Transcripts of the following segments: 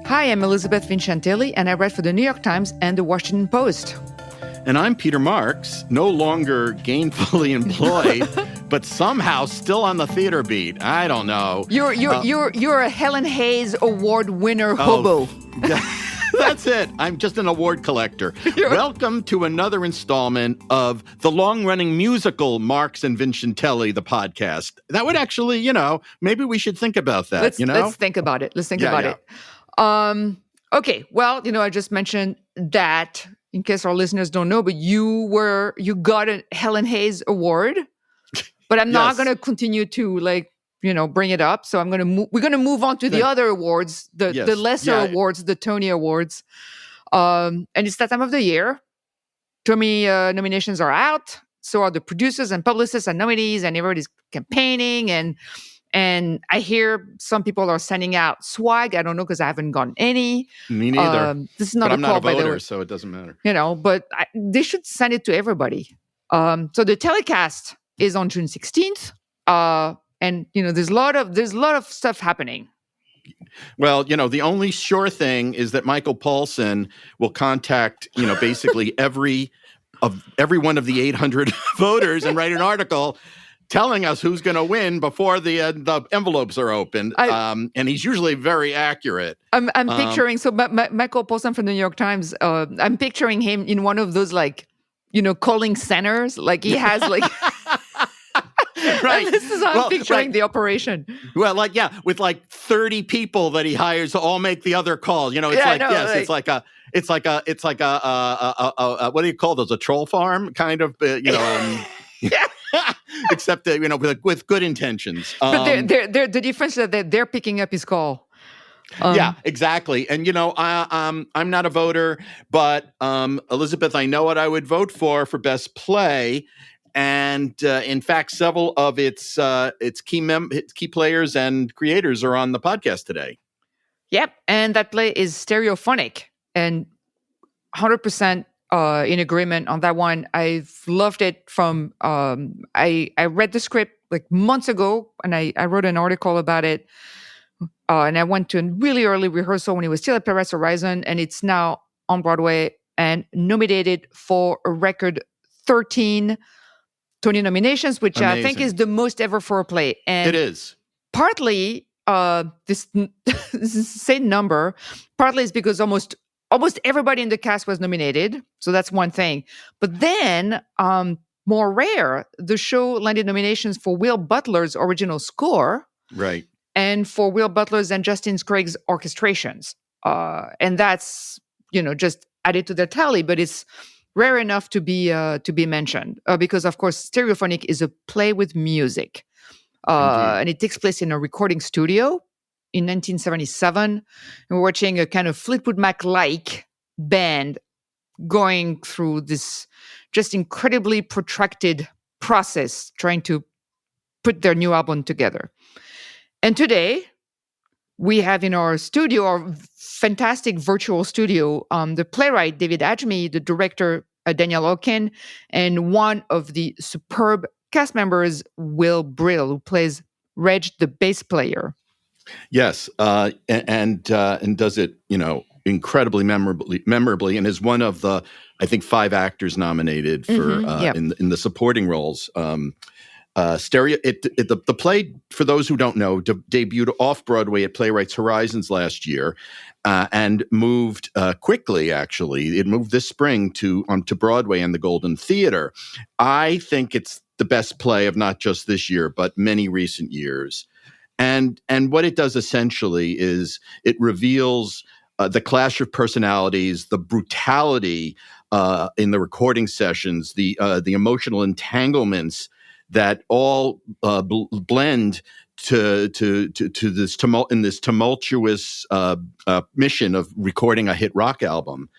Hi, I'm Elizabeth Vincentelli, and I write for the New York Times and the Washington Post. And I'm Peter Marks, no longer gainfully employed, but somehow still on the theater beat. I don't know. You're a Helen Hayes Award winner hobo. That's it. I'm just an award collector. Welcome to another installment of the long-running musical Marks and Vincentelli, the podcast. That would actually, maybe we should think about that, Let's think about it. Let's think about it. Okay, well, I just mentioned that, in case our listeners don't know, but you got a Helen Hayes Award, but I'm not going to continue to bring it up. So we're going to move on to the other awards, the lesser awards, the Tony Awards. And it's that time of the year. Tony nominations are out. So are the producers and publicists and nominees, and everybody's campaigning. And I hear some people are sending out swag. I don't know because I haven't gotten any. Me neither. This is not I'm not a voter, by the way. so it doesn't matter. But they should send it to everybody. So the telecast is on June 16th. And there's a lot of stuff happening. Well, the only sure thing is that Michael Paulson will contact, basically every one of the 800 voters and write an article telling us who's going to win before the envelopes are opened. And he's usually very accurate. I'm picturing Michael Paulson from the New York Times. I'm picturing him in one of those calling centers. Like he has Right. This is how I'm picturing the operation. Well, with 30 people that he hires to all make the other call. It's like a what do you call those? A troll farm kind of, Yeah. Except that, with good intentions. But the difference is that they're picking up his call. Yeah, exactly. And, I'm not a voter, but Elizabeth, I know what I would vote for Best Play. And in fact, several of its key players and creators are on the podcast today. Yep, and that play is Stereophonic, and 100% in agreement on that one. I've loved it from. I read the script months ago, and I wrote an article about it. And I went to a really early rehearsal when it was still at Playwrights Horizon, and it's now on Broadway and nominated for a record 13 Tony nominations, which Amazing. I think is the most ever for a play. And it is. Partly, this is the same number, partly is because almost everybody in the cast was nominated. So that's one thing. But then, more rare, the show landed nominations for Will Butler's original score. Right. And for Will Butler's and Justin Sprague's orchestrations. And that's, just added to the tally, but it's rare enough to be mentioned because, of course, Stereophonic is a play with music. And it takes place in a recording studio in 1977. And we're watching a kind of Fleetwood Mac-like band going through this just incredibly protracted process trying to put their new album together. And today, we have in our studio, our fantastic virtual studio, the playwright David Ajmi, the director Daniel Oken, and one of the superb cast members, Will Brill, who plays Reg, the bass player. Yes, and does it, incredibly memorably, and is one of the, I think, 5 actors nominated for in the supporting roles. The play, for those who don't know, debuted off Broadway at Playwrights Horizons last year, and moved quickly. Actually, it moved this spring to Broadway and the Golden Theater. I think it's the best play of not just this year, but many recent years. And what it does essentially is it reveals the clash of personalities, the brutality in the recording sessions, the emotional entanglements that all blend to this tumultuous mission of recording a hit rock album.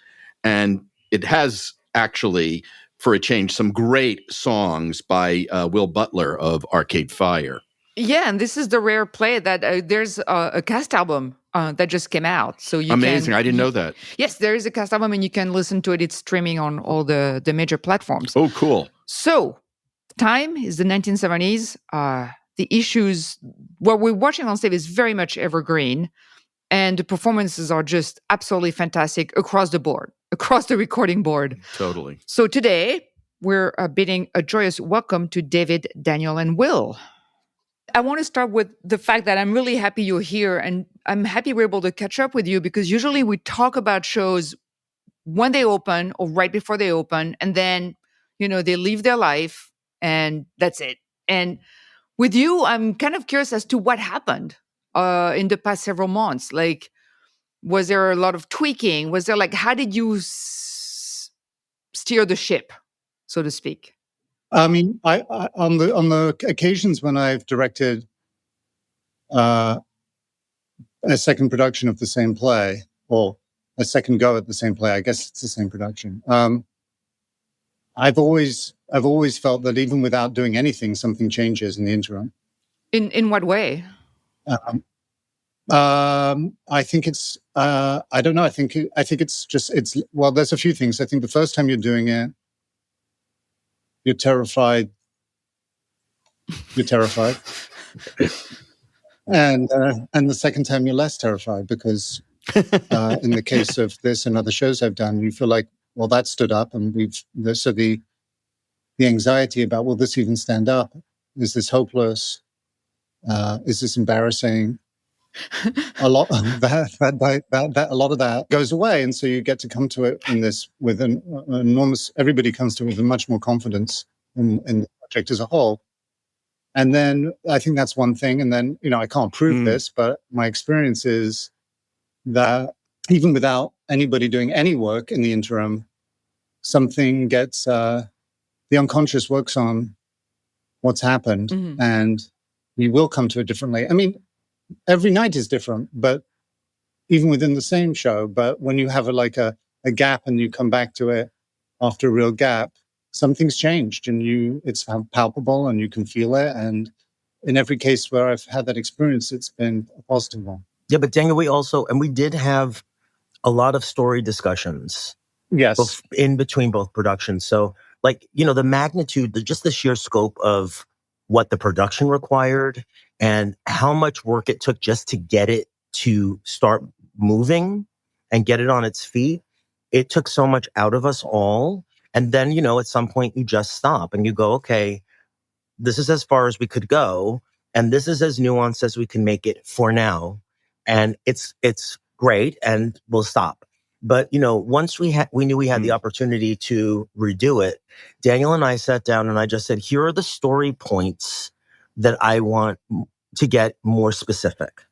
And it has actually, for a change, some great songs by Will Butler of Arcade Fire. Yeah, and this is the rare play that there's a cast album that just came out. So you Amazing. I didn't know that. Yes, there is a cast album and you can listen to it. It's streaming on all the major platforms. Oh, cool. So time is the 1970s. The issues, what we're watching on stage is very much evergreen. And the performances are just absolutely fantastic across the board, across the recording board. Totally. So today, we're bidding a joyous welcome to David, Daniel, and Will. I want to start with the fact that I'm really happy you're here, and I'm happy we're able to catch up with you, because usually we talk about shows when they open or right before they open, and then, they live their life and that's it. And with you, I'm kind of curious as to what happened in the past several months. Like, was there a lot of tweaking? Was there how did you steer the ship, so to speak? I mean, I on the occasions when I've directed a second production of the same play, or a second go at the same play, I guess it's the same production. I've always felt that even without doing anything, something changes in the interim. In what way? I think it's I don't know. I think it's well, there's a few things. I think the first time you're doing it, you're terrified. And the second time you're less terrified, because in the case of this and other shows I've done, you feel like, well, that stood up, and so the anxiety about, will this even stand up? Is this hopeless? Is this embarrassing? A lot of that a lot of that goes away, and so you get to come to it in this with an enormous. Everybody comes to it with much more confidence in the project as a whole. And then I think that's one thing. And then, I can't prove this, but my experience is that even without anybody doing any work in the interim, something gets, the unconscious works on what's happened, and you will come to it differently. I mean, every night is different, but even within the same show. But when you have a gap and you come back to it after a real gap, something's changed, and it's palpable and you can feel it. And in every case where I've had that experience, it's been a positive one. Yeah, but Daniel, we did have a lot of story discussions. Yes. In between both productions. So the magnitude, just the sheer scope of what the production required and how much work it took just to get it to start moving and get it on its feet. It took so much out of us all. And then, at some point you just stop and you go, okay, this is as far as we could go. And this is as nuanced as we can make it for now. And it's great, and we'll stop. But, once we knew we had the opportunity to redo it, Daniel and I sat down and I just said, here are the story points that I want to get more specific.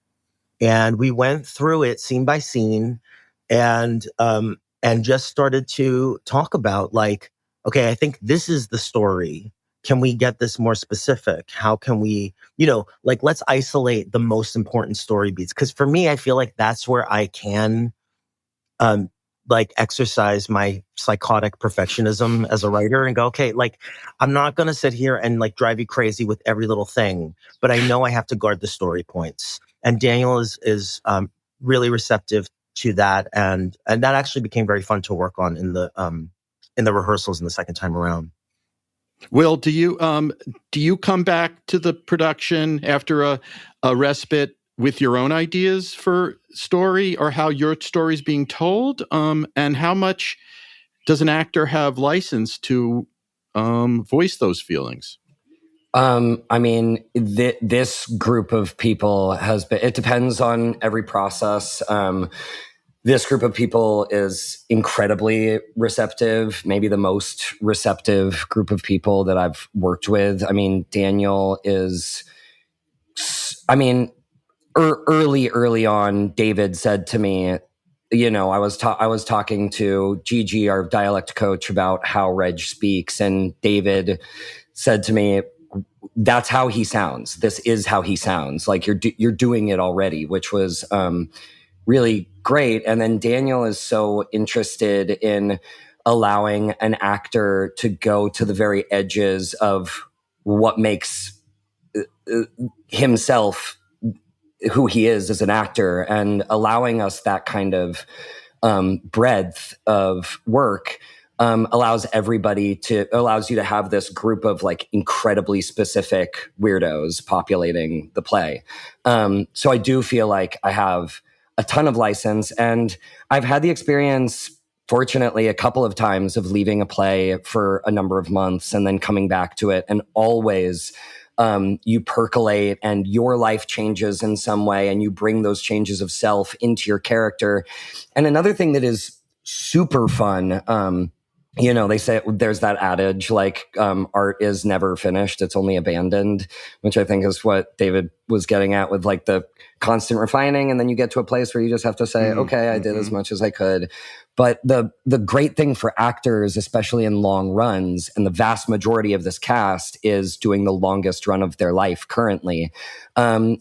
And we went through it scene by scene, and just started to talk about okay, I think this is the story. Can we get this more specific? How can we, let's isolate the most important story beats. Because for me, I feel like that's where I can exercise my psychotic perfectionism as a writer and go, okay, I'm not going to sit here and drive you crazy with every little thing, but I know I have to guard the story points. And Daniel is really receptive to that. And that actually became very fun to work on in the rehearsals in the second time around. Will, do you come back to the production after a respite with your own ideas for story, or how your story is being told? And how much does an actor have license to voice those feelings? I mean, this group of people has been, it depends on every process. This group of people is incredibly receptive, maybe the most receptive group of people that I've worked with. I mean, Daniel is, early on, David said to me, I was talking to Gigi, our dialect coach, about how Reg speaks, and David said to me, that's how he sounds. This is how he sounds. You're doing it already, which was really great. And then Daniel is so interested in allowing an actor to go to the very edges of what makes himself who he is as an actor, and allowing us that kind of breadth of work allows you to have this group of incredibly specific weirdos populating the play. So I do feel like I have a ton of license. And I've had the experience, fortunately, a couple of times of leaving a play for a number of months and then coming back to it. And always you percolate and your life changes in some way, and you bring those changes of self into your character. And another thing that is super fun, they say there's that adage, like, art is never finished, it's only abandoned, which I think is what David was getting at with like the constant refining. And then you get to a place where you just have to say, okay, I did as much as I could. But the great thing for actors, especially in long runs, and the vast majority of this cast is doing the longest run of their life currently,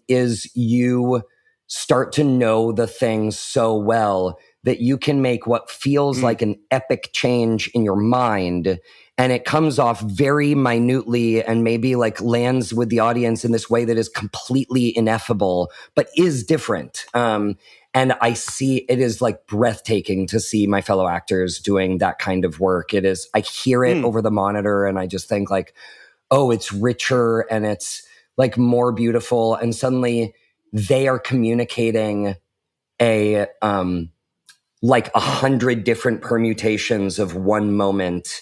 is you start to know the things so well that you can make what feels like an epic change in your mind. And it comes off very minutely and maybe like lands with the audience in this way that is completely ineffable, but is different. And I see it is like breathtaking to see my fellow actors doing that kind of work. It is, I hear it over the monitor and I just think like, oh, it's richer and it's like more beautiful. And suddenly they are communicating like 100 different permutations of one moment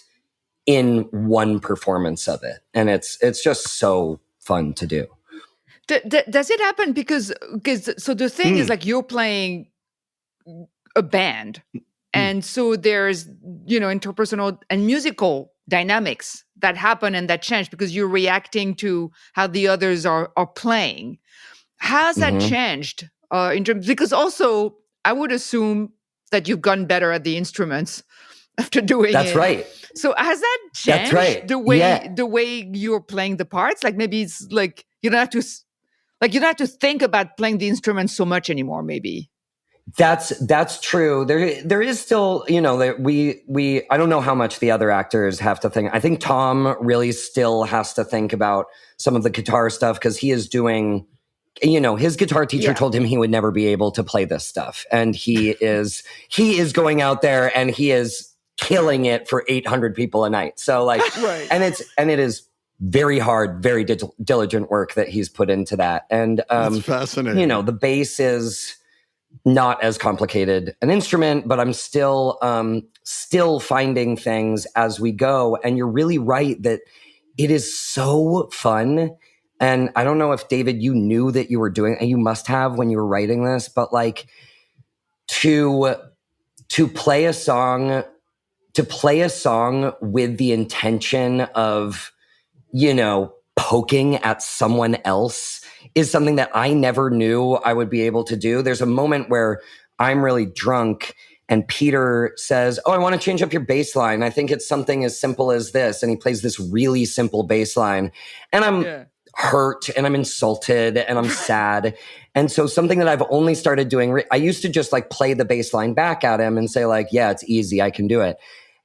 in one performance of it. And it's just so fun to do. Does it happen because so the thing is like you're playing a band and so there's, interpersonal and musical dynamics that happen and that change because you're reacting to how the others are playing. Has that changed in terms, because also I would assume that you've gotten better at the instruments after doing That's it. right. So has that changed That's right. the way you're playing the parts? Like maybe it's like you don't have to think about playing the instruments so much anymore. Maybe that's true. There is still, we I don't know how much the other actors have to think. I think Tom really still has to think about some of the guitar stuff because he is doing. His guitar teacher told him he would never be able to play this stuff. And he is going out there and he is killing it for 800 people a night. So like, right. and it is very hard, very diligent work that he's put into that. And, that's fascinating. The bass is not as complicated an instrument, but I'm still finding things as we go. And you're really right that it is so fun. And I don't know if, David, you knew that you were doing, and you must have when you were writing this, but like to play a song with the intention of, poking at someone else is something that I never knew I would be able to do. There's a moment where I'm really drunk and Peter says, oh, I want to change up your bass line. I think it's something as simple as this. And he plays this really simple bass line. And I'm hurt and I'm insulted and I'm sad. And so something that I've only started doing, I used to just like play the bass line back at him and say like, yeah, it's easy, I can do it.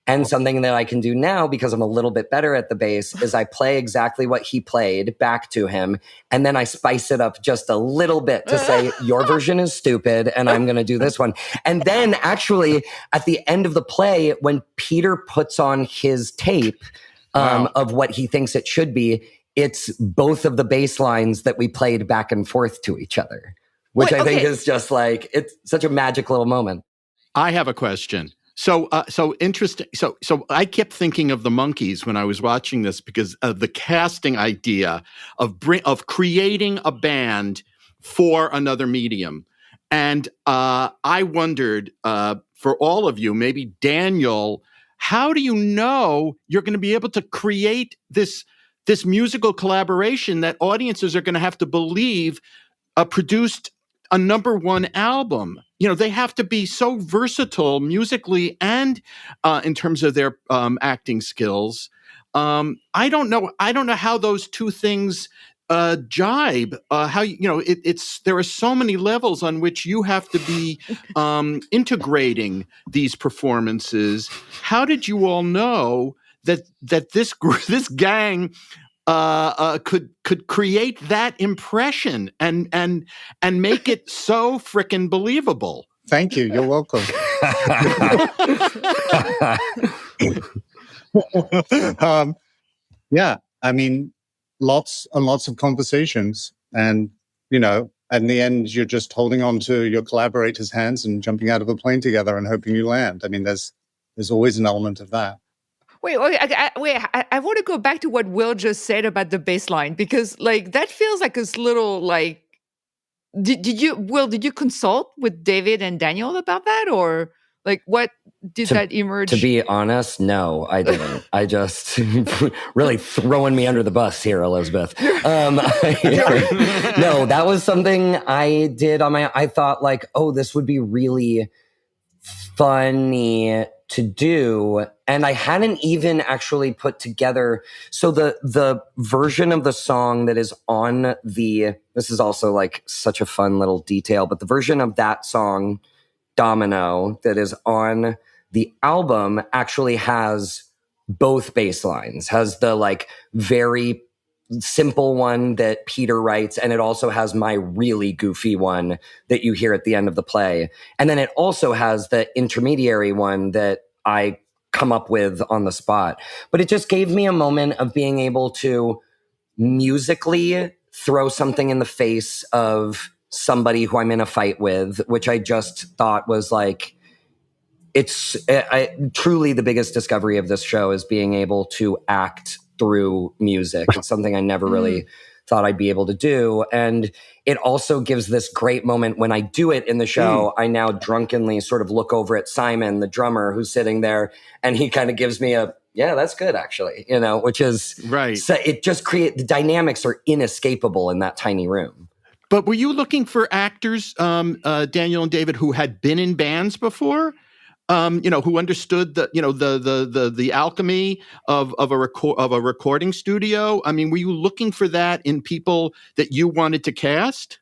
And something that I can do now because I'm a little bit better at the bass is I play exactly what he played back to him. And then I spice it up just a little bit to say, your version is stupid and I'm going to do this one. And then actually at the end of the play, when Peter puts on his tape of what he thinks it should be, it's both of the bass lines that we played back and forth to each other, which I think is just like, it's such a magic little moment. I have a question. So interesting. So I kept thinking of the Monkees when I was watching this because of the casting idea of creating a band for another medium. And I wondered, for all of you, maybe Daniel, how do you know you're going to be able to create this musical collaboration that audiences are going to have to believe produced a #1 album? They have to be so versatile musically and in terms of their acting skills. I don't know how those two things jibe. There are so many levels on which you have to be integrating these performances. How did you all know that this gang could create that impression and make it so frickin' believable? Thank you. You're welcome. Yeah, I mean, lots and lots of conversations, and in the end, you're just holding on to your collaborator's hands and jumping out of a plane together and hoping you land. I mean, there's always an element of that. Wait, I want to go back to what Will just said about the bass line, because like that feels like this little like, did you consult with David and Daniel about that, or like what did that emerge? To be honest, no, I didn't. I just really throwing me under the bus here, Elizabeth. No, that was something I did on my. I thought like, oh, this would be really funny to do, and I hadn't even actually put together. So the version of the song that is on this is also like such a fun little detail, but the version of that song, Domino, that is on the album actually has both bass lines, has the like very simple one that Peter writes, and it also has my really goofy one that you hear at the end of the play. And then it also has the intermediary one that I come up with on the spot. But it just gave me a moment of being able to musically throw something in the face of somebody who I'm in a fight with, which I just thought was like, it's truly the biggest discovery of this show is being able to act through music. It's something I never really thought I'd be able to do. And it also gives this great moment when I do it in the show. I now drunkenly sort of look over at Simon, the drummer, who's sitting there, and he kind of gives me a, yeah, that's good, actually, which is right. So it just the dynamics are inescapable in that tiny room. But were you looking for actors, Daniel and David, who had been in bands before? Who understood the alchemy of a recording studio? I mean, were you looking for that in people that you wanted to cast?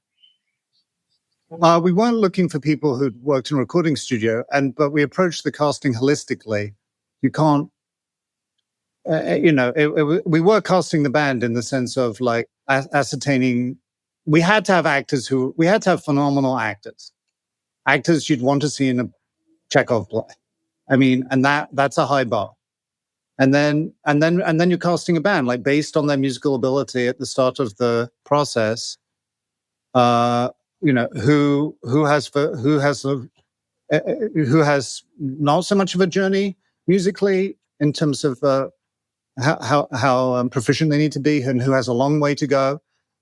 We weren't looking for people who'd worked in a recording studio, but we approached the casting holistically. You can't, we were casting the band in the sense of like ascertaining. We had to have phenomenal actors you'd want to see in a Chekhov play. I mean, and that's a high bar. And then you're casting a band like based on their musical ability at the start of the process. Who has not so much of a journey musically in terms of how proficient they need to be, and who has a long way to go,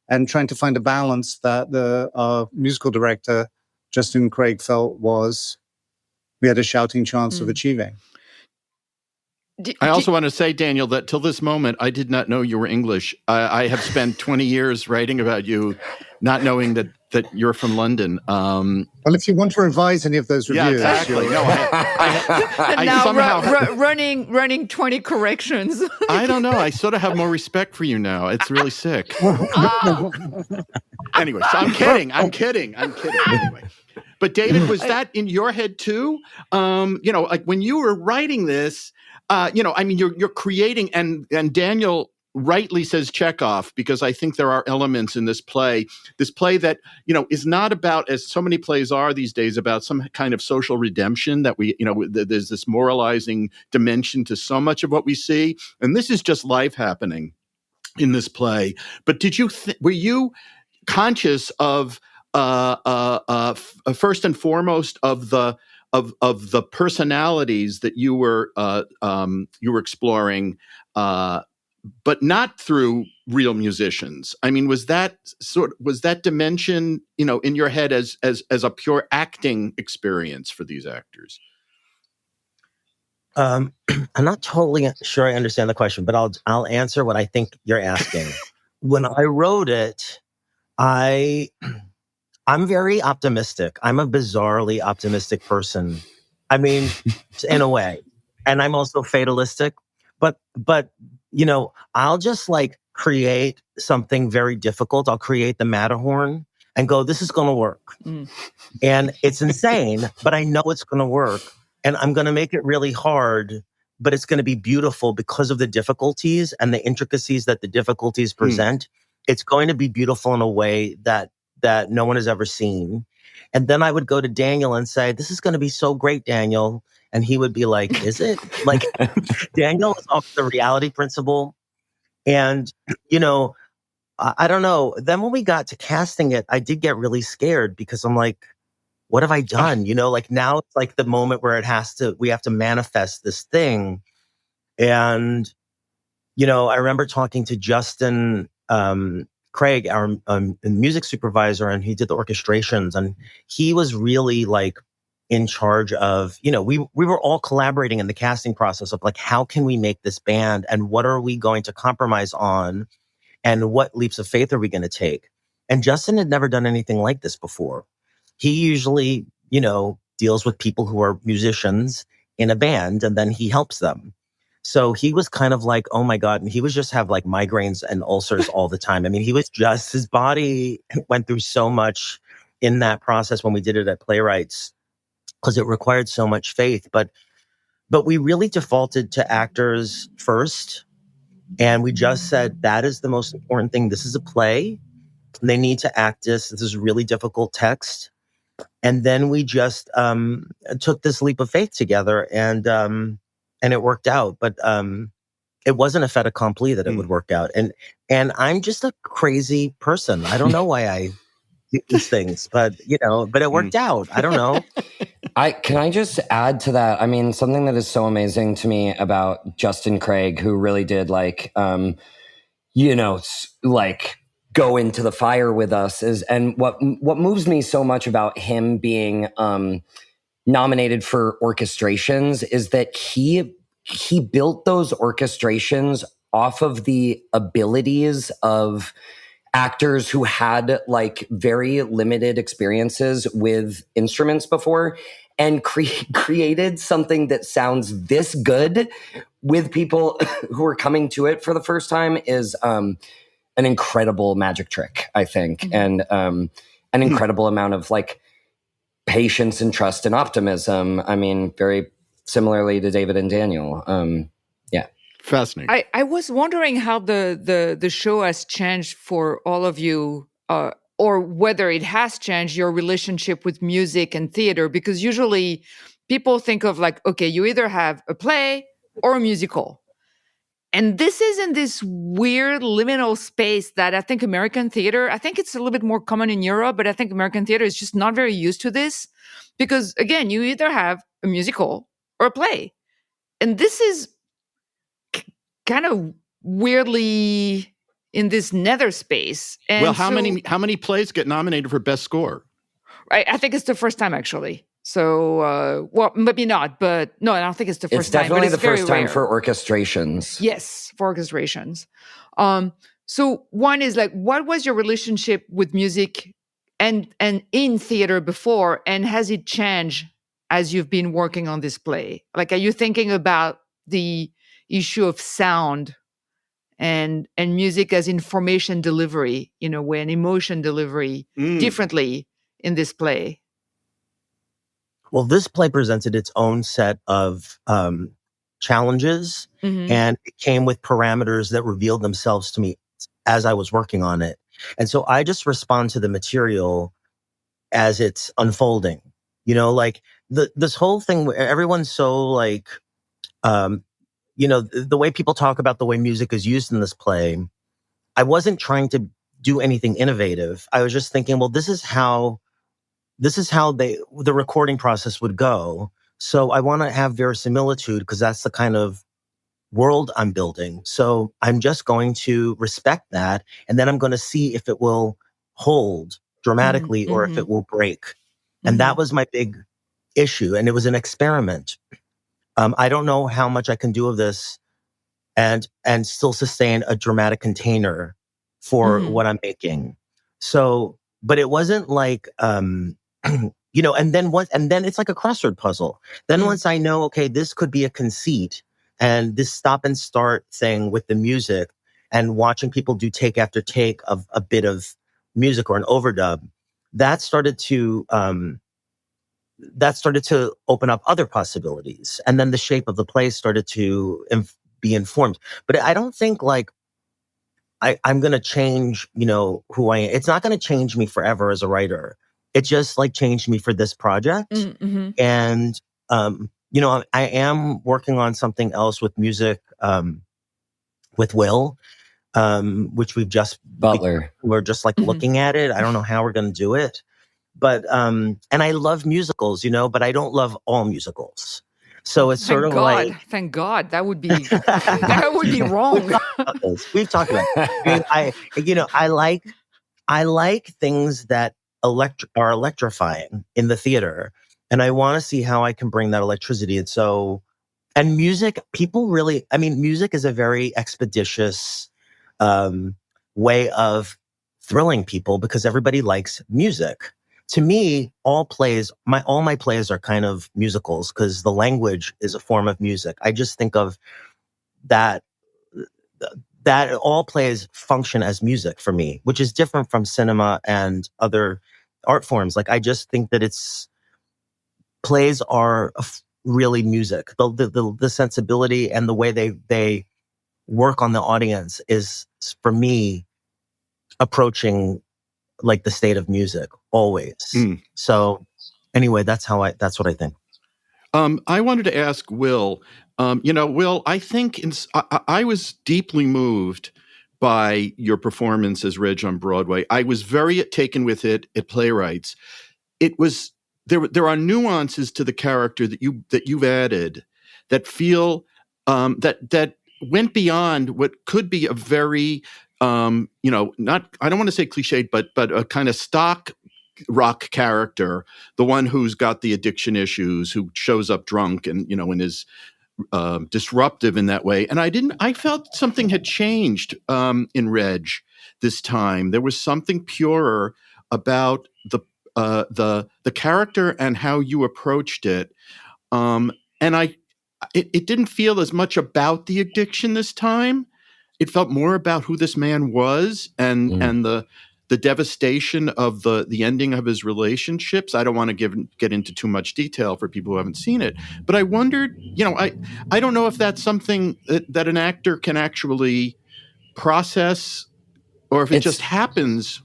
and trying to find a balance that the musical director Justin Craig felt we had a shouting chance of achieving. I also want to say, Daniel, that till this moment, I did not know you were English. I have spent 20 years writing about you, not knowing that you're from London. Well, if you want to revise any of those reviews. Yeah, exactly. No, I now somehow... running 20 corrections. I don't know. I sort of have more respect for you now. It's really sick. Anyway, so I'm kidding. Anyway. But David, was that in your head too? Like when you were writing this, you're creating, and Daniel rightly says Chekhov, because I think there are elements in this play that, is not about, as so many plays are these days, about some kind of social redemption that there's this moralizing dimension to so much of what we see. And this is just life happening in this play. But were you conscious of, first and foremost, of the personalities that you were exploring, but not through real musicians? I mean, was that dimension, in your head as a pure acting experience for these actors? I'm not totally sure I understand the question, but I'll answer what I think you're asking. When I wrote it, I'm very optimistic. I'm a bizarrely optimistic person. I mean, in a way. And I'm also fatalistic. But I'll just like create something very difficult. I'll create the Matterhorn and go, this is going to work. And it's insane, but I know it's going to work. And I'm going to make it really hard, but it's going to be beautiful because of the difficulties and the intricacies that the difficulties present. It's going to be beautiful in a way that no one has ever seen. And then I would go to Daniel and say, this is going to be so great, Daniel. And he would be like, is it? Like, Daniel is off the reality principle. And, I don't know. Then when we got to casting it, I did get really scared because I'm like, what have I done? Like now it's like the moment where we have to manifest this thing. And, I remember talking to Justin Craig, our music supervisor, and he did the orchestrations, and he was really like in charge of, we were all collaborating in the casting process of like, how can we make this band and what are we going to compromise on and what leaps of faith are we going to take? And Justin had never done anything like this before. He usually, deals with people who are musicians in a band and then he helps them. So he was kind of like, oh my God. And he was just have like migraines and ulcers all the time. I mean, his body went through so much in that process when we did it at Playwrights because it required so much faith. But we really defaulted to actors first. And we just said, that is the most important thing. This is a play. They need to act this. This is really difficult text. And then we just took this leap of faith together and it worked out. But it wasn't a fait accompli that it would work out. And I'm just a crazy person. I don't know why I do these things, but it worked out. I don't know. Can I just add to that? I mean, something that is so amazing to me about Justin Craig, who really did like go into the fire with us and what moves me so much about him being nominated for orchestrations is that he built those orchestrations off of the abilities of actors who had like very limited experiences with instruments before and created something that sounds this good with people who are coming to it for the first time is an incredible magic trick, I think, and an incredible amount of like patience and trust and optimism. I mean, very similarly to David and Daniel. Yeah. Fascinating. I was wondering how the show has changed for all of you, or whether it has changed your relationship with music and theater, because usually people think of like, okay, you either have a play or a musical. And this is in this weird liminal space that I think American theater, I think it's a little bit more common in Europe, but I think American theater is just not very used to this. Because again, you either have a musical or a play. And this is kind of weirdly in this nether space. And well, how many plays get nominated for best score? I think it's the first time actually. So, well, maybe not, but no, I don't think it's the first time. It's definitely the first time rare. for orchestrations. Yes, for orchestrations. So one is like, what was your relationship with music and in theater before, and has it changed as you've been working on this play? Like, are you thinking about the issue of sound and music as information delivery in a way, and emotion delivery differently in this play? Well, this play presented its own set of challenges, and it came with parameters that revealed themselves to me as I was working on it. And so I just respond to the material as it's unfolding. Like this whole thing where everyone's so like, the way people talk about the way music is used in this play, I wasn't trying to do anything innovative. I was just thinking, well, this is how the recording process would go. So I want to have verisimilitude because that's the kind of world I'm building. So I'm just going to respect that. And then I'm going to see if it will hold dramatically or if it will break. And that was my big issue. And it was an experiment. I don't know how much I can do of this and still sustain a dramatic container for what I'm making. So, but it wasn't like, and then it's like a crossword puzzle. Then once I know, okay, this could be a conceit and this stop and start thing with the music and watching people do take after take of a bit of music or an overdub, that started to open up other possibilities. And then the shape of the play started to be informed. But I don't think like I'm going to change, who I am. It's not going to change me forever as a writer. It just like changed me for this project. And, I am working on something else with music, with Will. which Butler. we're just like looking at it. I don't know how we're going to do it, but and I love musicals, but I don't love all musicals. So it's sort of like, thank God, that would be wrong. We've talked about it. I like things that are electrifying in the theater, and I want to see how I can bring that electricity. And music, music is a very expeditious way of thrilling people because everybody likes music. To me, all my plays are kind of musicals because the language is a form of music. I just think of that all plays function as music for me, which is different from cinema and other art forms. Like, I just think that plays are really music. The sensibility and the way they work on the audience is, for me, approaching like the state of music always. So anyway, that's what I think. I wanted to ask Will, Will, I think I was deeply moved by your performance as Reg on Broadway. I was very taken with it at Playwrights. It was, there are nuances to the character that you've added that feel, that went beyond what could be a very, not, I don't want to say cliched, but a kind of stock rock character, the one who's got the addiction issues, who shows up drunk and, and is disruptive in that way. And I felt something had changed in Reg this time. There was something purer about the character and how you approached it. And it didn't feel as much about the addiction this time. It felt more about who this man was and the devastation of the ending of his relationships. I don't want to get into too much detail for people who haven't seen it, but I wondered, I don't know if that's something that an actor can actually process, or if it just happens.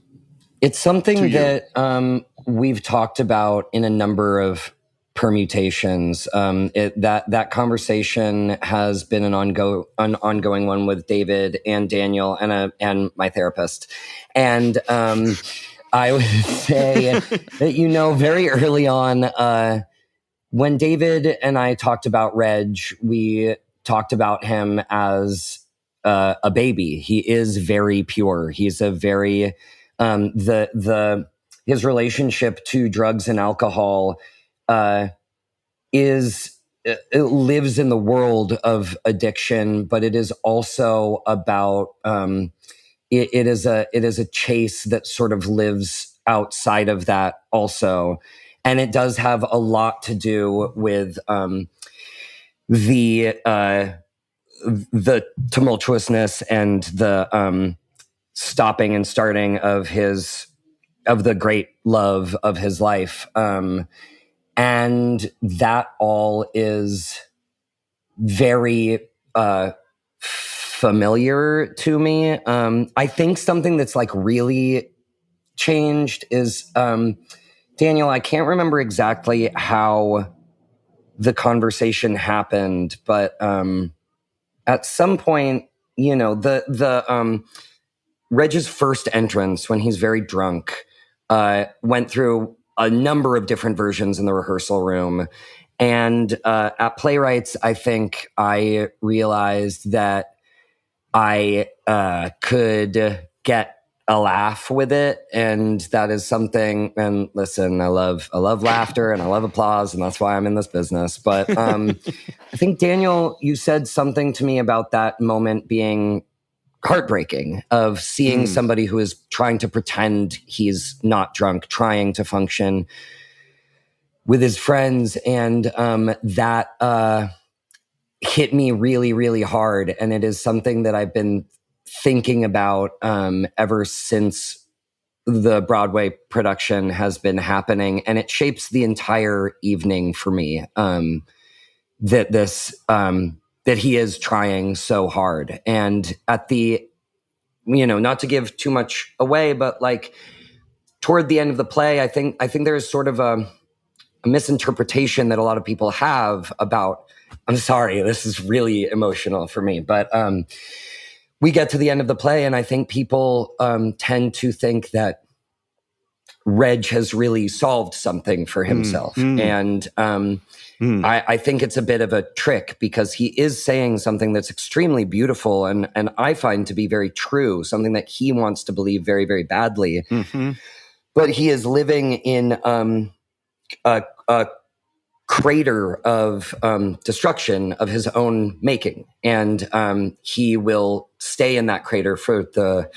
It's something that we've talked about in a number of permutations. That conversation has been an ongoing one with David and Daniel and my therapist. And I would say that, very early on, when David and I talked about Reg, we talked about him as a baby. He is very pure. He's a very his relationship to drugs and alcohol it lives in the world of addiction, but it is also about it is a chase that sort of lives outside of that also, and it does have a lot to do with the tumultuousness and the stopping and starting of the great love of his life. And that all is very familiar to me. I think something that's like really changed is, Daniel, I can't remember exactly how the conversation happened, but at some point, Reg's first entrance when he's very drunk went through a number of different versions in the rehearsal room. And at Playwrights, I think I realized that I could get a laugh with it. And that is something, and listen, I love laughter and I love applause, and that's why I'm in this business. But I think, Daniel, you said something to me about that moment being heartbreaking, of seeing somebody who is trying to pretend he's not drunk, trying to function with his friends. And that hit me really, really hard. And it is something that I've been thinking about ever since the Broadway production has been happening. And it shapes the entire evening for me, that he is trying so hard. And at the, not to give too much away, but like toward the end of the play, I think there's sort of a misinterpretation that a lot of people have about, I'm sorry, this is really emotional for me, but we get to the end of the play, and I think people tend to think that Reg has really solved something for himself. And I think it's a bit of a trick, because he is saying something that's extremely beautiful and I find to be very true, something that he wants to believe very, very badly. But he is living in a crater of destruction of his own making, and he will stay in that crater for the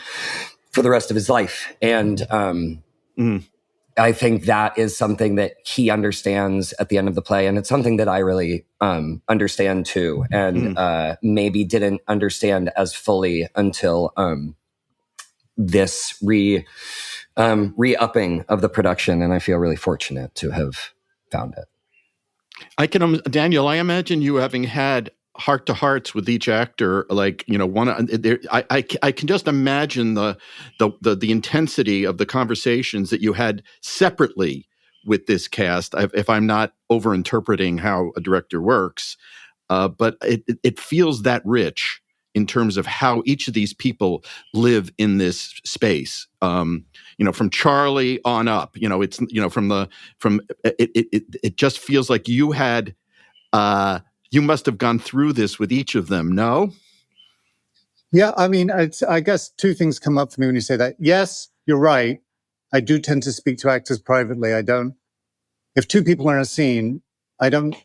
rest of his life. And I think that is something that he understands at the end of the play, and it's something that I really understand too, and maybe didn't understand as fully until this re-upping of the production, and I feel really fortunate to have found it. I can, Daniel, I imagine you having had heart-to-hearts with each actor, like, you know, I can just imagine the intensity of the conversations that you had separately with this cast, if I'm not over-interpreting how a director works, but it feels that rich in terms of how each of these people live in this space. You know, from Charlie on up, you know, it's, you know, it just feels like you had, you must have gone through this with each of them, no? Yeah, I mean, I guess two things come up for me when you say that. Yes, you're right. I do tend to speak to actors privately. I don't. If two people are in a scene, I don't.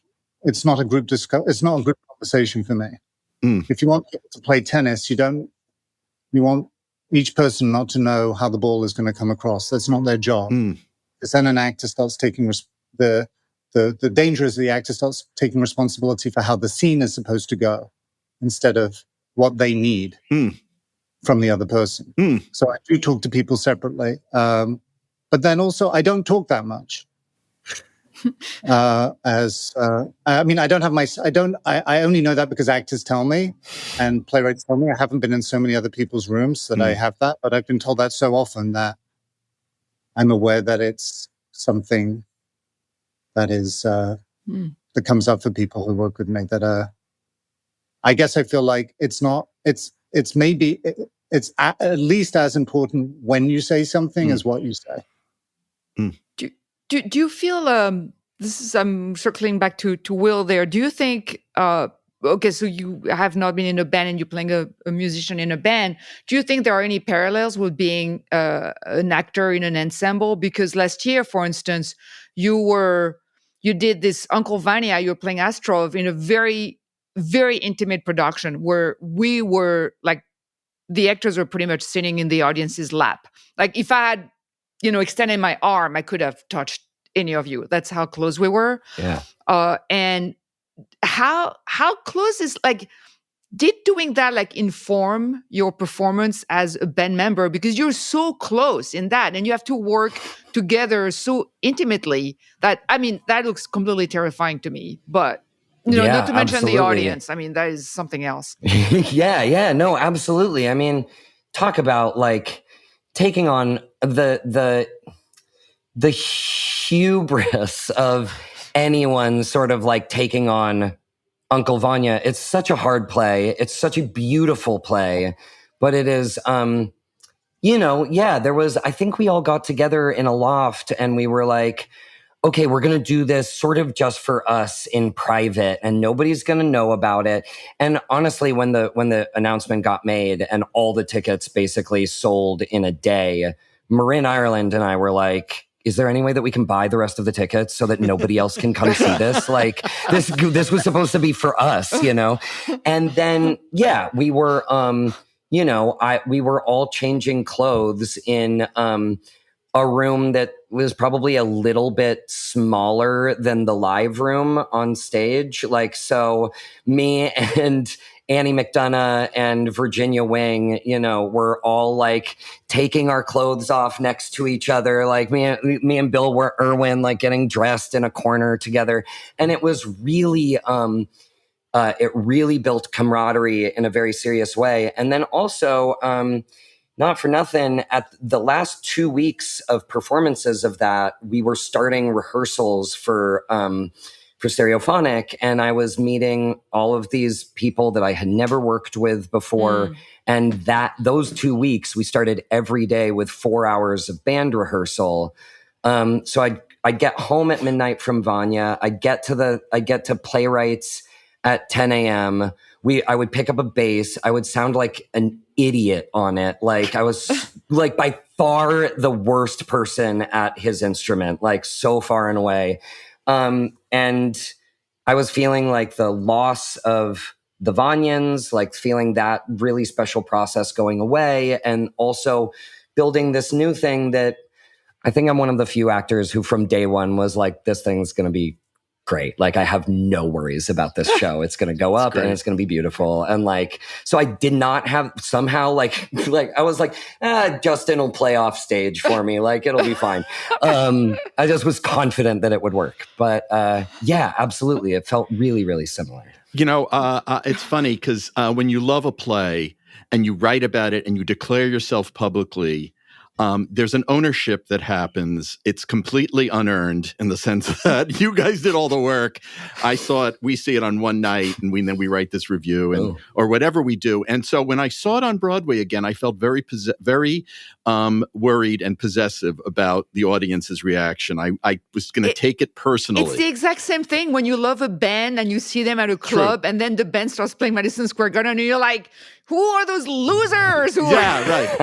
It's not a group It's not a group conversation for me. If you want to play tennis, you want each person not to know how the ball is going to come across. That's not their job. Because then an actor starts taking the danger is the actor starts taking responsibility for how the scene is supposed to go, instead of what they need from the other person. So I do talk to people separately, but then also I don't talk that much. I mean, I only know that because actors tell me and playwrights tell me. I haven't been in so many other people's rooms that I have that, but I've been told that so often that I'm aware that it's something that is that comes up for people who work with me. That I guess I feel like it's at least as important when you say something as what you say. Do you feel this is, I'm circling back to Will there. Do you think okay, so you have not been in a band and you're playing a musician in a band. Do you think there are any parallels with being an actor in an ensemble? Because last year, for instance, you did this Uncle Vanya, you were playing Astrov in a very, very intimate production where we were like, the actors were pretty much sitting in the audience's lap. Like if I had, extended my arm, I could have touched any of you. That's how close we were. Yeah. And how close is, like, did doing that like inform your performance as a band member? Because you're so close in that and you have to work together so intimately that, I mean, that looks completely terrifying to me. But not to mention the audience. I mean, that is something else. Yeah. No, absolutely. I mean, talk about like taking on the hubris of anyone sort of like taking on Uncle Vanya. It's such a hard play. It's such a beautiful play, but it is, I think we all got together in a loft and we were like, okay, we're going to do this sort of just for us in private and nobody's going to know about it. And honestly, when the announcement got made and all the tickets basically sold in a day, Marin Ireland and I were like, is there any way that we can buy the rest of the tickets so that nobody else can come see this? Like this was supposed to be for us, And then, we were, we were all changing clothes in, a room that was probably a little bit smaller than the live room on stage. Like, so me and Annie McDonough and Virginia Wing, were all like taking our clothes off next to each other. Like me and Bill Irwin, like getting dressed in a corner together. And it was really, it really built camaraderie in a very serious way. And then also, not for nothing, at the last 2 weeks of performances of that, we were starting rehearsals for for Stereophonic, and I was meeting all of these people that I had never worked with before. And those 2 weeks, we started every day with 4 hours of band rehearsal. So I'd get home at midnight from Vanya. I'd get to Playwrights at 10 a.m. I would pick up a bass. I would sound like an idiot on it. Like I was like by far the worst person at his instrument, like so far and away. And I was feeling like the loss of the Vanyans, like feeling that really special process going away, and also building this new thing that I think I'm one of the few actors who from day one was like, this thing's going to be great. Like I have no worries about this show. It's going to go up and it's going to be beautiful. And like, so I did not have somehow like I was like, Justin will play off stage for me. Like it'll be fine. I just was confident that it would work. But yeah, absolutely. It felt really, really similar. You know, it's funny because when you love a play and you write about it and you declare yourself publicly, there's an ownership that happens. It's completely unearned in the sense that you guys did all the work. I saw it. We see it on one night, and then we write this review and or whatever we do. And so when I saw it on Broadway again, I felt very worried and possessive about the audience's reaction. I was going to take it personally. It's the exact same thing when you love a band and you see them at a club, and then the band starts playing Madison Square Garden, and you're like, who are those losers? Right.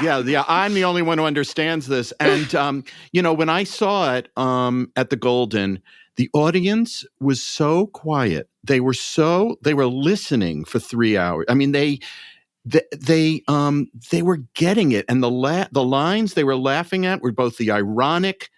Yeah. I'm the only one who understands this. And, you know, when I saw it at the Golden, the audience was so quiet. They were listening for 3 hours. I mean, they were getting it. And the lines they were laughing at were both the ironic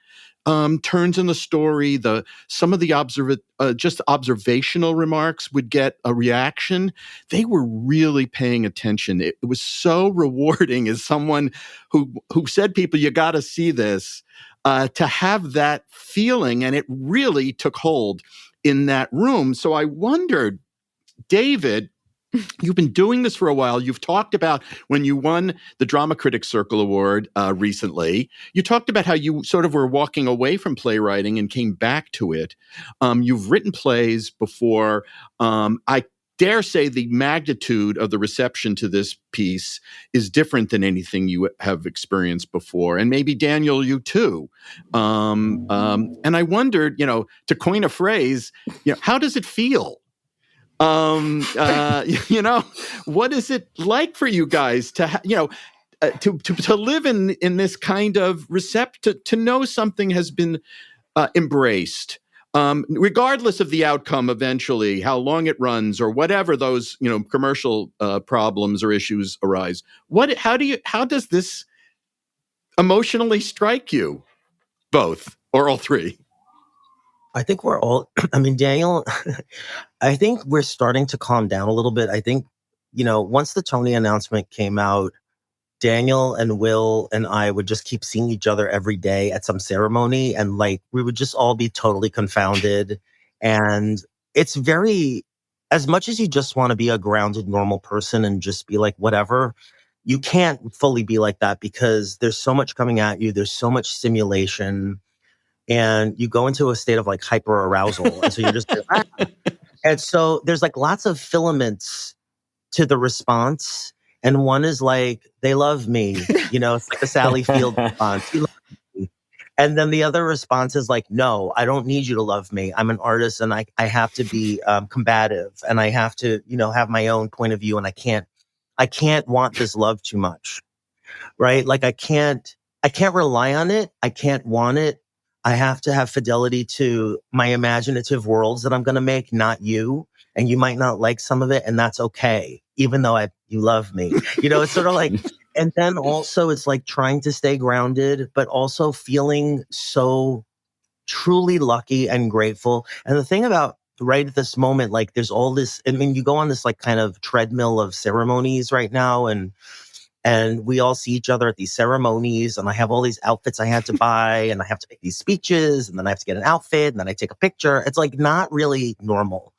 turns in the story, some of the just observational remarks would get a reaction. They were really paying attention. It was so rewarding as someone who said, people, you got to see this, to have that feeling. And it really took hold in that room. So I wondered, David, you've been doing this for a while. You've talked about when you won the Drama Critics Circle Award recently. You talked about how you sort of were walking away from playwriting and came back to it. You've written plays before. I dare say the magnitude of the reception to this piece is different than anything you have experienced before. And maybe, Daniel, you too. And I wondered, you know, to coin a phrase, you know, how does it feel? You know, what is it like for you guys to, to live in this kind of to know something has been embraced, regardless of the outcome eventually, how long it runs or whatever those, you know, commercial problems or issues arise. How does this emotionally strike you, both or all three? I think Daniel, I think we're starting to calm down a little bit. I think, you know, once the Tony announcement came out, Daniel and Will and I would just keep seeing each other every day at some ceremony. And like, we would just all be totally confounded. And it's as much as you just want to be a grounded, normal person and just be like, whatever, you can't fully be like that because there's so much coming at you. There's so much stimulation. And you go into a state of like hyper arousal. And so you're just and so there's like lots of filaments to the response. And one is like, they love me. You know, it's like the Sally Field response. He loves me. And then the other response is like, no, I don't need you to love me. I'm an artist and I have to be combative and I have to, you know, have my own point of view. And I can't want this love too much. Right? Like I can't rely on it. I can't want it. I have to have fidelity to my imaginative worlds that I'm going to make, not you. And you might not like some of it, and that's okay, even though you love me. You know, it's sort of like, and then also it's like trying to stay grounded, but also feeling so truly lucky and grateful. And the thing about right at this moment, like there's all this, I mean, you go on this like kind of treadmill of ceremonies right now, and we all see each other at these ceremonies, and I have all these outfits I had to buy, and I have to make these speeches, and then I have to get an outfit, and then I take a picture. It's like not really normal.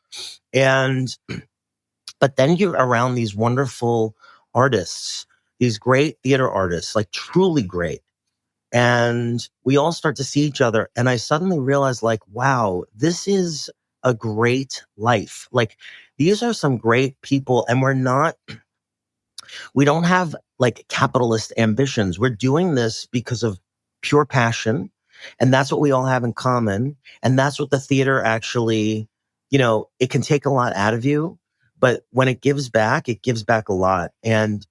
But then you're around these wonderful artists, these great theater artists, like truly great. and we all start to see each other. And I suddenly realized, like, wow, this is a great life. Like, these are some great people, and we don't have like capitalist ambitions. We're doing this because of pure passion. And that's what we all have in common. And that's what the theater actually, it can take a lot out of you, but when it gives back a lot. And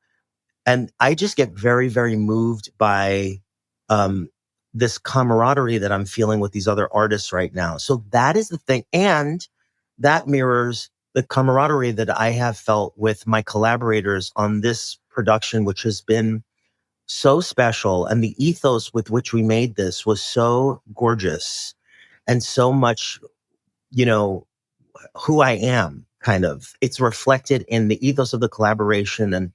I just get very, very moved by, this camaraderie that I'm feeling with these other artists right now. So that is the thing. And that mirrors the camaraderie that I have felt with my collaborators on this production, which has been so special. And the ethos with which we made this was so gorgeous and so much, who I am, kind of. It's reflected in the ethos of the collaboration. And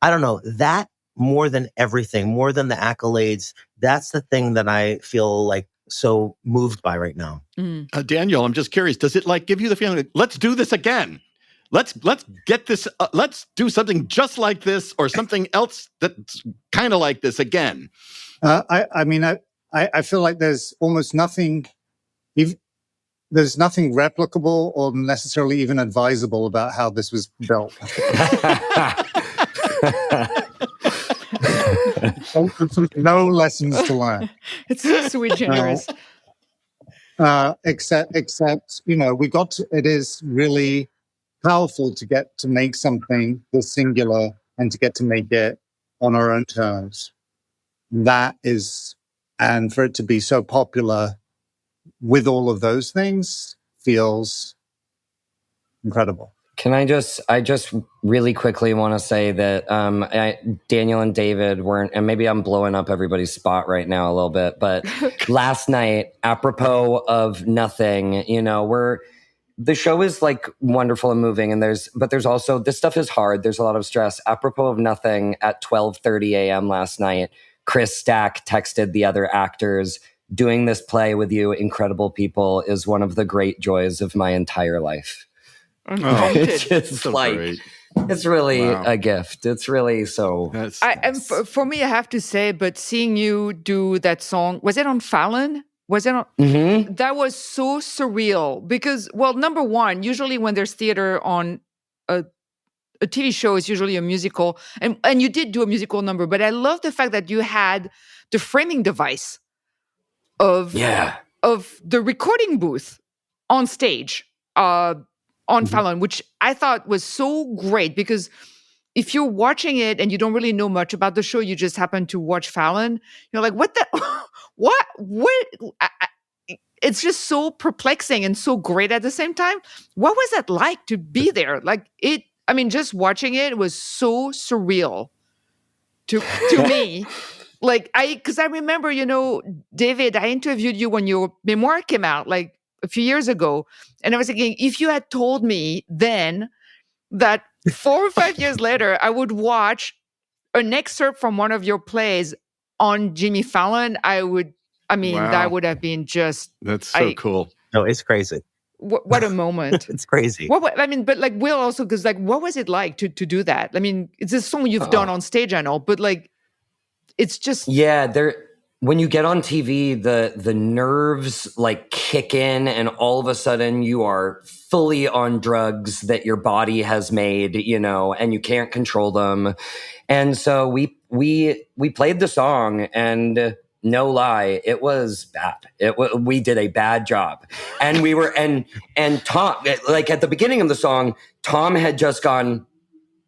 I don't know, that more than everything, more than the accolades, that's the thing that I feel like so moved by right now. Daniel, I'm just curious, does it like give you the feeling like, let's do this again? Let's get this, let's do something just like this or something else that's kind of like this again? I mean, I feel like there's almost nothing, there's nothing replicable or necessarily even advisable about how this was built. No lessons to learn. It's so sweet, generous. Except it is really powerful to get to make something this singular and to get to make it on our own terms. That is, and for it to be so popular with all of those things feels incredible. Can I just really quickly want to say that Daniel and David weren't, and maybe I'm blowing up everybody's spot right now a little bit, but last night, apropos of nothing, the show is like wonderful and moving, but there's also, this stuff is hard. There's a lot of stress. Apropos of nothing, at 12:30 a.m. last night, Chris Stack texted the other actors, "Doing this play with you, incredible people, is one of the great joys of my entire life." It's just so like great. It's really a gift. It's really so. For me, I have to say, but seeing you do that song, was it on Fallon? Was it on? Mm-hmm. That was so surreal because, well, number one, usually when there's theater on a TV show, it's usually a musical, and you did do a musical number. But I love the fact that you had the framing device of the recording booth on stage. On Fallon, which I thought was so great because if you're watching it and you don't really know much about the show, you just happen to watch Fallon, you're like, what the, what? It's just so perplexing and so great at the same time. What was that like to be there? Like just watching it was so surreal to me. Because I remember, David, I interviewed you when your memoir came out, like, a few years ago. And I was thinking, if you had told me then that 4 or 5 years later, I would watch an excerpt from one of your plays on Jimmy Fallon, that would have been just... That's so cool. No, it's crazy. What a moment. It's crazy. But like Will also, because like, what was it like to do that? I mean, it's a song you've done on stage, I know, but like, it's just... Yeah, when you get on TV, the nerves like kick in, and all of a sudden you are fully on drugs that your body has made, and you can't control them. And so we played the song, and no lie, it was bad. We did a bad job, and we were and Tom, like at the beginning of the song, Tom had just gone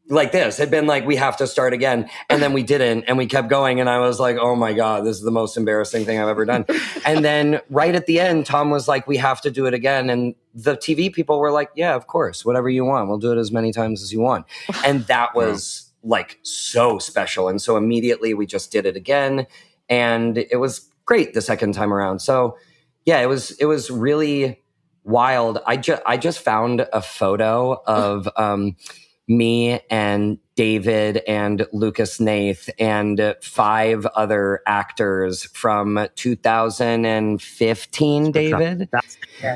like this, had been like, we have to start again. And then we didn't, and we kept going. And I was like, oh my God, this is the most embarrassing thing I've ever done. And then right at the end, Tom was like, we have to do it again. And the TV people were like, yeah, of course, whatever you want. We'll do it as many times as you want. And that was like so special. And so immediately we just did it again. And it was great the second time around. So yeah, it was really wild. I just found a photo of, me and David and Lucas Nath and 5 other acters from 2015, David.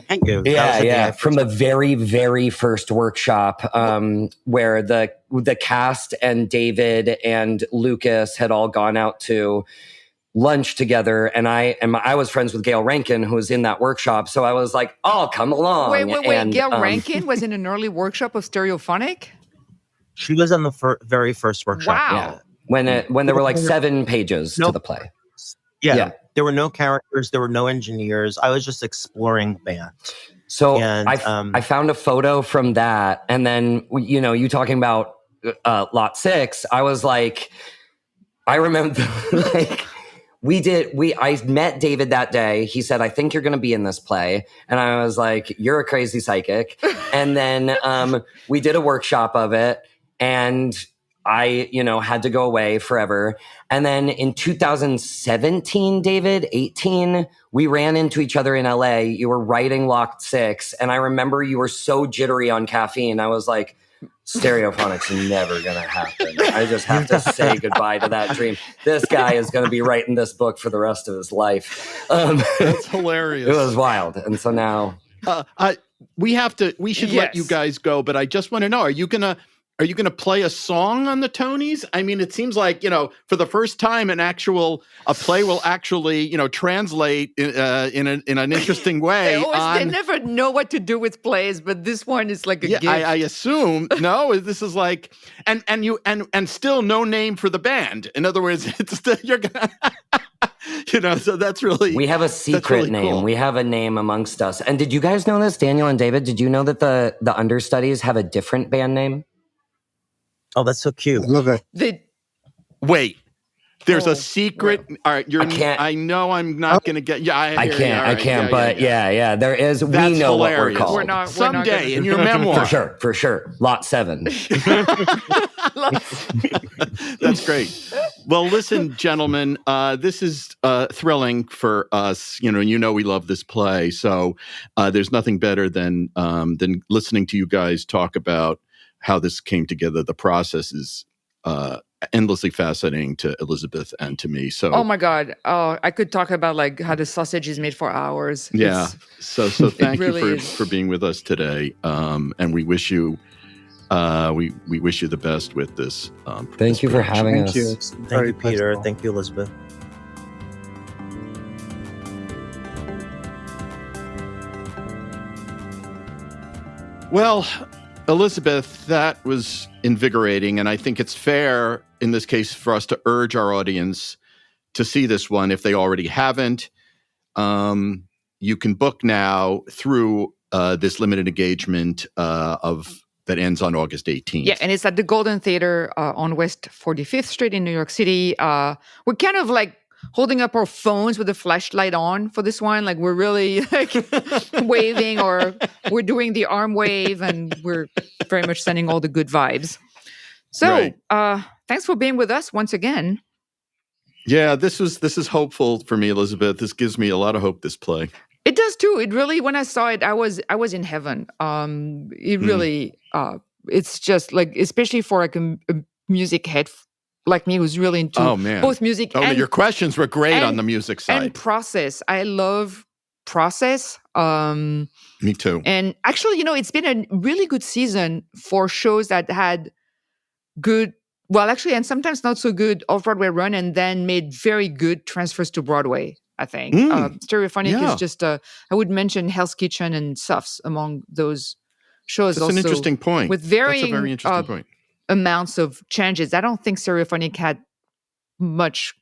Thank you. Yeah. From the very, very first workshop where the cast and David and Lucas had all gone out to lunch together, and I was friends with Gail Rankin, who was in that workshop. So I was like, "Oh, come along." Wait. And, Gail Rankin was in an early workshop of Stereophonic? She was on the very first workshop. Wow. Yeah. When there were like 7 pages to the play. Yeah. There were no characters. There were no engineers. I was just exploring the band. So And, I found a photo from that. And then, you talking about Lot 6, I was like, I remember like I met David that day. He said, "I think you're going to be in this play." And I was like, "You're a crazy psychic." And then we did a workshop of it, and I, had to go away forever. And then in 2017, David, 18, we ran into each other in LA. You were writing Lot 6. And I remember you were so jittery on caffeine. I was like, Stereophonic's never going to happen. I just have to say goodbye to that dream. This guy is going to be writing this book for the rest of his life. That's hilarious. It was wild. And so now we should let you guys go, but I just want to know, are you going to play a song on the Tonys? I mean, it seems like, for the first time a play will actually, translate in an interesting way. They never know what to do with plays, but this one is like a gift. I assume. No, this is like, and still no name for the band. In other words, it's still, you're gonna, so that's really. We have a secret really name. cool. We have a name amongst us. And did you guys know this, Daniel and David? Did you know that the understudies have a different band name? Oh, that's so cute. I love it. Wait, there's a secret. All right, I can't. I know I'm not going to get. Yeah, I can't. But yeah, there is. That's we know hilarious. what we're called. Someday in your memoir. For sure. Lot 7. That's great. Well, listen, gentlemen, this is thrilling for us. We love this play, so there's nothing better than listening to you guys talk about how this came together. The process is endlessly fascinating to Elizabeth and to me. So, oh my God, I could talk about like how the sausage is made for hours. Yeah. So thank really you for being with us today, and we wish you we wish you the best with this. Thank you for having us. Thank you. It's Thank very you, Peter. pleasurable. Thank you, Elizabeth. Well, Elizabeth, that was invigorating, and I think it's fair in this case for us to urge our audience to see this one if they already haven't. You can book now through this limited engagement that ends on August 18th. Yeah, and it's at the Golden Theater on West 45th Street in New York City. We're kind of like holding up our phones with a flashlight on for this one. Like we're really like waving, or we're doing the arm wave, and we're very much sending all the good vibes. So thanks for being with us once again. Yeah, this is hopeful for me, Elizabeth. This gives me a lot of hope, this play. It does too. It really, when I saw it, I was in heaven. It really, it's just like, especially for like a music head like me who's really into both music and your questions were great on the music side. And process. I love process. Me too. And actually, it's been a really good season for shows that had good, well, actually, and sometimes not so good off-Broadway run, and then made very good transfers to Broadway, I think. Stereophonic is just, I would mention Hell's Kitchen and Suffs among those shows. That's also an interesting point. With varying That's a very interesting point. Amounts of changes. I don't think Stereophonic had much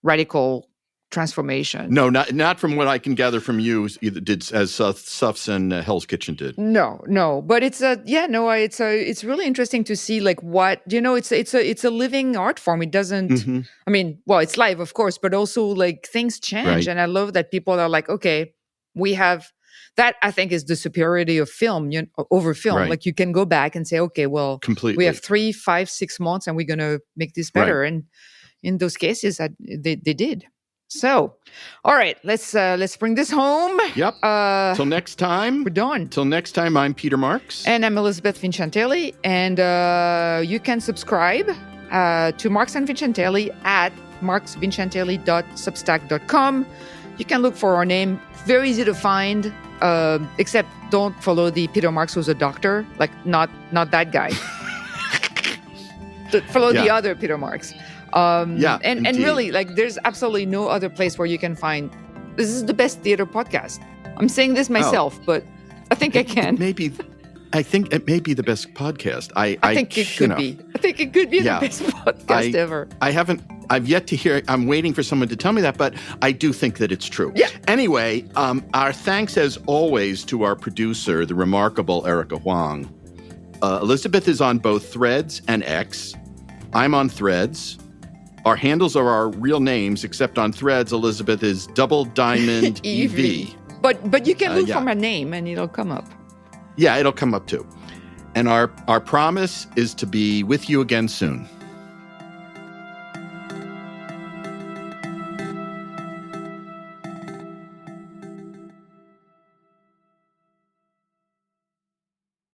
radical transformation. No, not from what I can gather from you. Either did as Suffs and Hell's Kitchen did. No. But it's it's really interesting to see like what it's a living art form. It doesn't. Mm-hmm. I mean, well, it's live, of course, but also like things change, and I love that people are like, okay, we have. That I think is the superiority of film over film. Right. Like you can go back and say, okay, well, completely. We have 3, 5, 6 months, and we're gonna make this better. Right. And in those cases, they did. So, all right, let's bring this home. Yep. Till next time, we're done. Till next time, I'm Peter Marks, and I'm Elizabeth Vincentelli, and you can subscribe to Marks and Vincentelli at marksvincentelli.substack.com. You can look for our name. Very easy to find. Except don't follow the Peter Marks who's a doctor, like not that guy. Follow the other Peter Marks. And indeed. really, like, there's absolutely no other place where you can find. This is the best theater podcast. I'm saying this myself, but I think I can. I think it may be the best podcast. I think it could be. I think it could be the best podcast ever. I've yet to hear. I'm waiting for someone to tell me that, but I do think that it's true. Yeah. Anyway, our thanks as always to our producer, the remarkable Erica Huang. Elizabeth is on both Threads and X. I'm on Threads. Our handles are our real names, except on Threads, Elizabeth is Double Diamond EV. But you can look for my name and it'll come up. Yeah, it'll come up too. And our promise is to be with you again soon.